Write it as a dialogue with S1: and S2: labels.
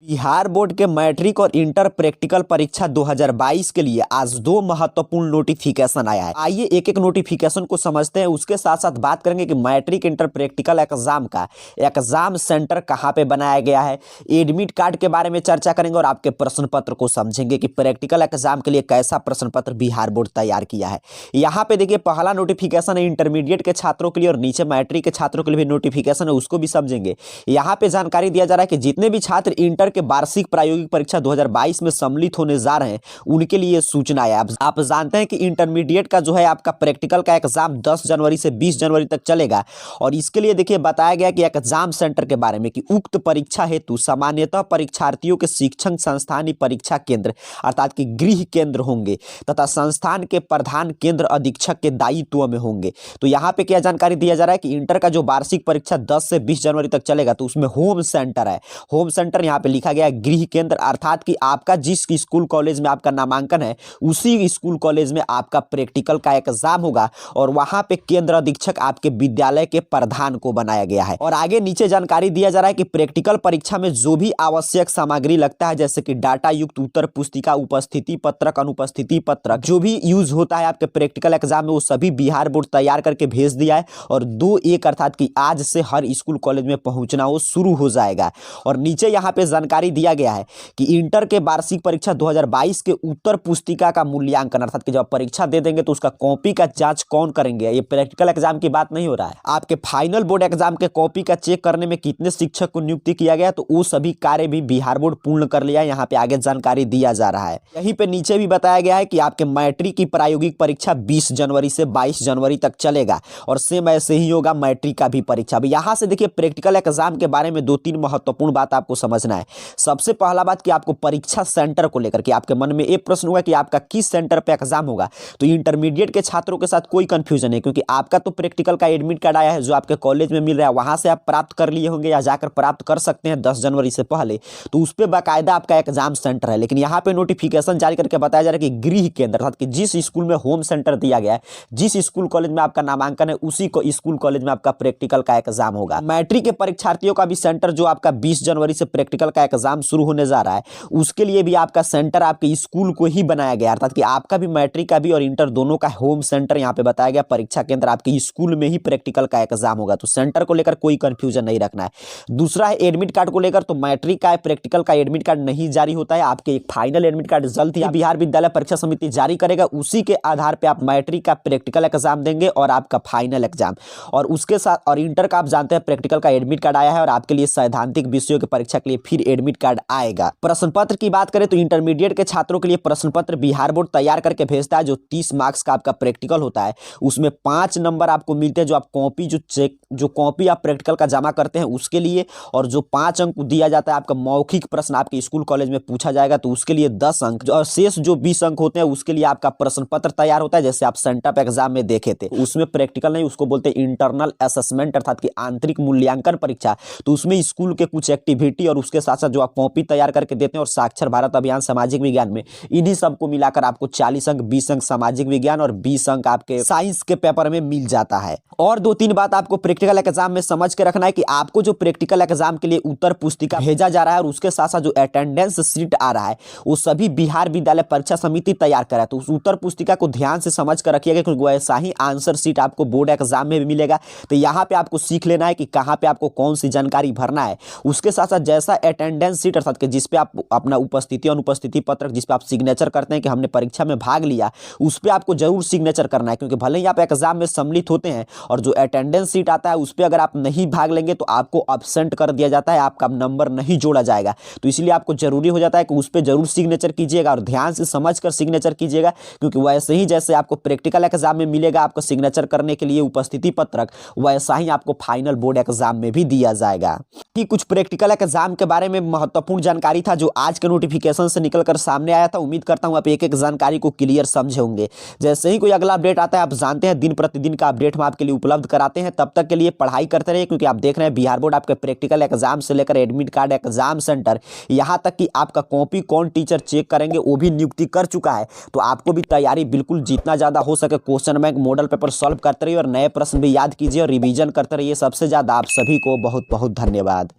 S1: Bihar board के matric और inter practical परीक्षा 2022 के लिए आज दो महत्वपूर्ण नोटिफिकेशन आया है। आइए एक एक नोटिफिकेशन को समझते हैं। उसके साथ साथ बात करेंगे कि मैट्रिक इंटर प्रैक्टिकल एग्जाम का एग्जाम सेंटर कहां पे बनाया गया है, एडमिट कार्ड के बारे में चर्चा करेंगे और आपके प्रश्न पत्र को समझेंगे कि प्रैक्टिकल एग्जाम के लिए कैसा प्रश्न पत्र बिहार बोर्ड तैयार किया है। यहाँ पे देखिए पहला नोटिफिकेशन है इंटरमीडिएट के छात्रों के लिए और नीचे मैट्रिक के छात्रों के लिए भी नोटिफिकेशन है, उसको भी समझेंगे। यहाँ पे जानकारी दिया जा रहा है कि जितने भी छात्र इंटर के वार्षिक प्रायोगिक परीक्षा 2022 में सम्मिलित होने जा रहे हैं उनके लिए सूचना है। आप जानते हैं कि इंटरमीडिएट का जो है आपका प्रैक्टिकल का एग्जाम 10 जनवरी से 20 जनवरी तक चलेगा और इसके लिए देखिए बताया गया कि एग्जाम सेंटर के बारे में कि उक्त परीक्षा हेतु सामान्यतः परीक्षार्थियों के शिक्षण संस्थान ही परीक्षा केंद्र अर्थात कि गृह केंद्र होंगे तथा संस्थान के प्रधान केंद्र अधीक्षक के दायित्व में होंगे। तो यहाँ पे क्या जानकारी दिया जा रहा है कि इंटर का जो वार्षिक परीक्षा 10 से 20 जनवरी तक चलेगा तो उसमें होम सेंटर है। होम सेंटर यहाँ पे लिखा गया गृह केंद्र अर्थात कि आपका जिस स्कूल कॉलेज में आपका नामांकन है उसी स्कूल कॉलेज में आपका प्रैक्टिकल का एग्जाम होगा और वहां पे केंद्र अधीक्षक आपके विद्यालय के प्रधान को बनाया गया है। और आगे नीचे जानकारी दिया जा रहा है कि प्रैक्टिकल परीक्षा में जो भी आवश्यक सामग्री लगता है जैसे कि डाटा युक्त उत्तर पुस्तिका, उपस्थिति पत्रक, अनुपस्थिति पत्रक, जो भी यूज होता है आपके प्रैक्टिकल एग्जाम में वो सभी बिहार बोर्ड तैयार करके भेज दिया है और 2/1 अर्थात कि आज से हर स्कूल कॉलेज में पहुंचना वो शुरू हो जाएगा। और नीचे यहाँ पे जानकारी दिया गया है कि इंटर के वार्षिक परीक्षा 2022 के उत्तर पुस्तिका का मूल्यांकन अर्थात कि जब परीक्षा दे देंगे तो उसका कॉपी का जांच कौन करेंगे। ये प्रैक्टिकल एग्जाम की बात नहीं हो रहा है। आपके फाइनल बोर्ड एग्जाम के कॉपी का चेक करने में कितने शिक्षक को नियुक्ति किया गया तो वो सभी कार्य भी बिहार बोर्ड पूर्ण कर लिया है। यहाँ पे आगे जानकारी दिया जा रहा है। यहीं पे नीचे भी बताया गया है कि आपके मैट्रिक की प्रायोगिक परीक्षा 20 जनवरी से 22 जनवरी तक चलेगा और सेम ऐसे ही होगा मैट्रिक का भी परीक्षा। अब यहाँ से देखिए प्रैक्टिकल एग्जाम के बारे में 2-3 महत्वपूर्ण बात आपको समझना है। सबसे पहला बात कि आपको परीक्षा सेंटर को लेकर के आपके मन में एक प्रश्न होगा कि आपका किस सेंटर पे एग्जाम होगा। तो इंटरमीडिएट के छात्रों के साथ कोई कंफ्यूजन नहीं क्योंकि आपका तो प्रैक्टिकल का एडमिट कार्ड आया है जो आपके कॉलेज में मिल रहा है, वहां से आप प्राप्त कर लिए होंगे या जाकर प्राप्त कर सकते हैं 10 जनवरी से पहले। तो उस पर बाकायदा आपका एग्जाम सेंटर है। लेकिन यहाँ पे नोटिफिकेशन जारी करके बताया जा रहा है कि गृह केंद्र अर्थात कि जिस स्कूल में होम सेंटर दिया गया है, जिस स्कूल कॉलेज में आपका नामांकन है उसी को स्कूल कॉलेज में आपका प्रैक्टिकल का एग्जाम होगा। मैट्रिक के परीक्षार्थियों का भी सेंटर जो आपका 20 जनवरी से प्रैक्टिकल का एग्जाम शुरू होने जा रहा है उसके लिए भी आपका सेंटर आपके स्कूल को ही बनाया गया अर्थात कि आपका भी मैट्रिक का भी और इंटर दोनों का होम सेंटर यहाँ पे बताया गया। परीक्षा केंद्र आपके स्कूल में ही प्रैक्टिकल का एग्जाम होगा। तो सेंटर को लेकर कोई कंफ्यूजन नहीं रखना है। दूसरा है एडमिट कार्ड को लेकर। तो मैट्रिक का प्रैक्टिकल का एडमिट कार्ड नहीं जारी होता है। आपके एक फाइनल एडमिट कार्ड जल्द ही बिहार विद्यालय परीक्षा समिति जारी करेगा। उसी के आधार पर आप मैट्रिक का प्रैक्टिकल एग्जाम देंगे और आपका फाइनल एग्जाम। और उसके साथ और इंटर का आप जानते हैं प्रैक्टिकल का एडमिट कार्ड आया है और आपके लिए सैद्धांतिक विषयों की परीक्षा के लिए फिर एडमिट कार्ड आएगा। प्रश्न पत्र की बात करें तो इंटरमीडिएट के छात्रों के लिए प्रश्न पत्र बिहार बोर्ड तैयार करके भेजता है। जो 30 मार्क्स का आपका प्रैक्टिकल होता है उसमें 5 नंबर आपको मिलते हैं जो आप कॉपी जो कॉपी आप प्रैक्टिकल का जमा करते हैं उसके लिए, और जो 5 अंक दिया जाता है आपका मौखिक प्रश्न आपके स्कूल कॉलेज में पूछा जाएगा तो उसके लिए 10 अंक और शेष जो 20 अंक होते हैं उसके लिए आपका प्रश्न पत्र तैयार होता है। जैसे आप सेंटअप एग्जाम में देखे थे उसमें प्रैक्टिकल नहीं, उसको बोलते हैं इंटरनल असेसमेंट अर्थात कि आंतरिक मूल्यांकन परीक्षा। तो उसमें स्कूल के कुछ एक्टिविटी और उसके साथ साथ जो आप कॉपी तैयार करके देते हैं और साक्षर भारत अभियान सामाजिक विज्ञान में इन्हीं सबको मिलाकर आपको 40 अंक, 20 अंक सामाजिक विज्ञान और 20 अंक आपके साइंस के पेपर में मिल जाता है। और 2-3 बात आपको प्रैक्टिकल एग्जाम में समझ के रखना है कि आपको जो प्रैक्टिकल एग्जाम के लिए उत्तर पुस्तिका भेजा जा रहा है और उसके साथ साथ जो अटेंडेंस शीट आ रहा है वो सभी बिहार विद्यालय परीक्षा समिति तैयार करा है। तो उस उत्तर पुस्तिका को ध्यान से समझ कर रखिएगा क्योंकि वैसा ही आंसर शीट आपको बोर्ड एग्जाम में भी मिलेगा। तो यहाँ पे आपको सीख लेना है कि कहाँ पे आपको कौन सी जानकारी भरना है। उसके साथ साथ जैसा अटेंडेंस शीट अर्थात कि जिसपे आप अपना उपस्थिति अनुपस्थिति पत्रक जिसपे आप सिग्नेचर करते हैं कि हमने परीक्षा में भाग लिया उस पर आपको जरूर सिग्नेचर करना है क्योंकि भले ही आप एग्जाम में सम्मिलित होते हैं और जो अटेंडेंस शीट आता है उस पर अगर आप नहीं भाग लेंगे तो आपको अब्सेंट कर दिया जाता है, आपका नंबर नहीं जोड़ा जाएगा। तो इसलिए आपको जरूरी हो जाता है कि उस पर जरूर सिग्नेचर कीजिएगा और ध्यान से समझ कर सिग्नेचर कीजिएगा क्योंकि वैसे ही जैसे आपको प्रैक्टिकल एग्जाम में मिलेगा आपको सिग्नेचर करने के लिए उपस्थिति पत्रक, वैसा ही आपको फाइनल बोर्ड एग्जाम में भी दिया जाएगा। कि कुछ प्रैक्टिकल एग्जाम के बारे में महत्वपूर्ण जानकारी था जो आज के नोटिफिकेशन से निकलकर सामने आया था। उम्मीद करता हूं आप एक एक जानकारी को क्लियर समझे होंगे। जैसे ही कोई अगला अपडेट आता है आप जानते हैं दिन प्रतिदिन का अपडेट हम आपके लिए उपलब्ध कराते हैं। तब तक के लिए पढ़ाई करते रहिए क्योंकि आप देख रहे हैं बिहार बोर्ड आपके प्रैक्टिकल एग्जाम से लेकर एडमिट कार्ड, एग्जाम सेंटर, यहाँ तक कि आपका कॉपी कौन टीचर चेक करेंगे वो भी नियुक्ति कर चुका है। तो आपको भी तैयारी बिल्कुल जितना ज़्यादा हो सके question bank model paper solve करते रहिए और नए प्रश्न भी याद कीजिए और रिवीजन करते रहिए। सबसे ज़्यादा आप सभी को बहुत बहुत धन्यवाद।